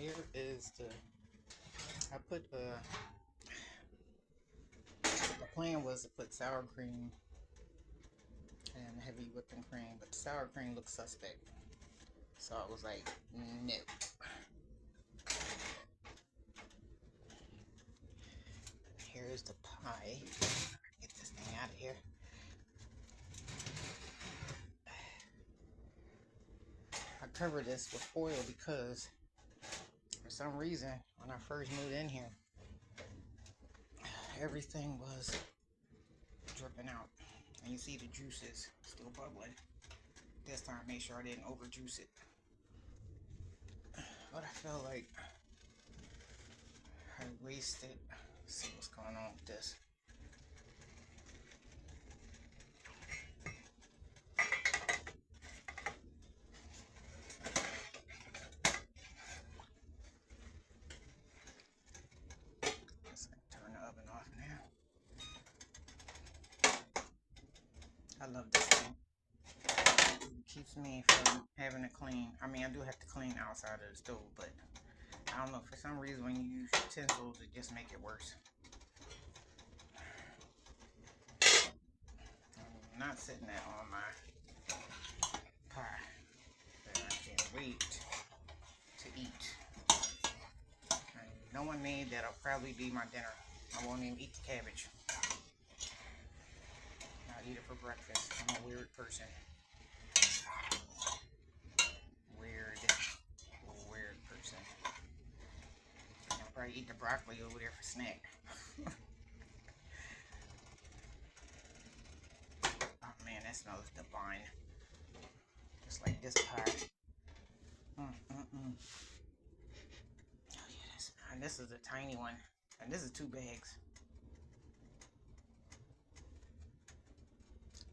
here is I put the plan was to put sour cream and heavy whipping cream, but the sour cream looks suspect. So I was like, no. Here's the pie. Get this thing out of here. I cover this with foil because for some reason when I first moved in here, everything was dripping out. And you see the juices still bubbling. This time I made sure I didn't overjuice it. But I felt like I wasted. Let's see what's going on with this. Let's turn the oven off now. I love this thing. It keeps me from having to clean. I mean, I do have to clean outside of the stove, but I don't know, for some reason when you use utensils, it just make it worse. I'm not sitting that on my pie. But I can't wait to eat. And knowing me, that'll probably be my dinner. I won't even eat the cabbage. I'll eat it for breakfast. I'm a weird person. Weird person. I'll probably eat the broccoli over there for snack. Oh man, that smells divine. Just like this pie. Oh yeah, and this is a tiny one. And this is 2 bags.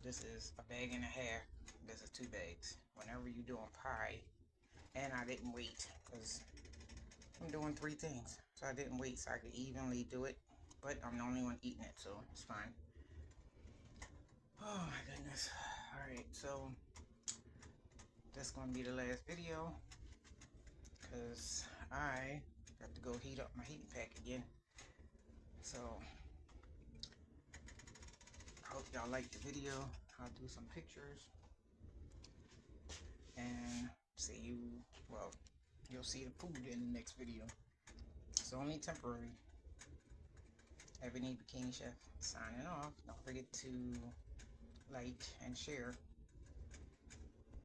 This is a bag and a half. This is 2 bags. Whenever you're doing pie, and I didn't wait because I'm doing 3 things. So I didn't wait so I could evenly do it. But I'm the only one eating it, so it's fine. Oh my goodness. Alright, so that's going to be the last video because I got to go heat up my heating pack again. So I hope y'all liked the video. I'll do some pictures and see you, well, you'll see the food in the next video. It's only temporary. Ebony Bikini Chef signing off. Don't forget to like and share.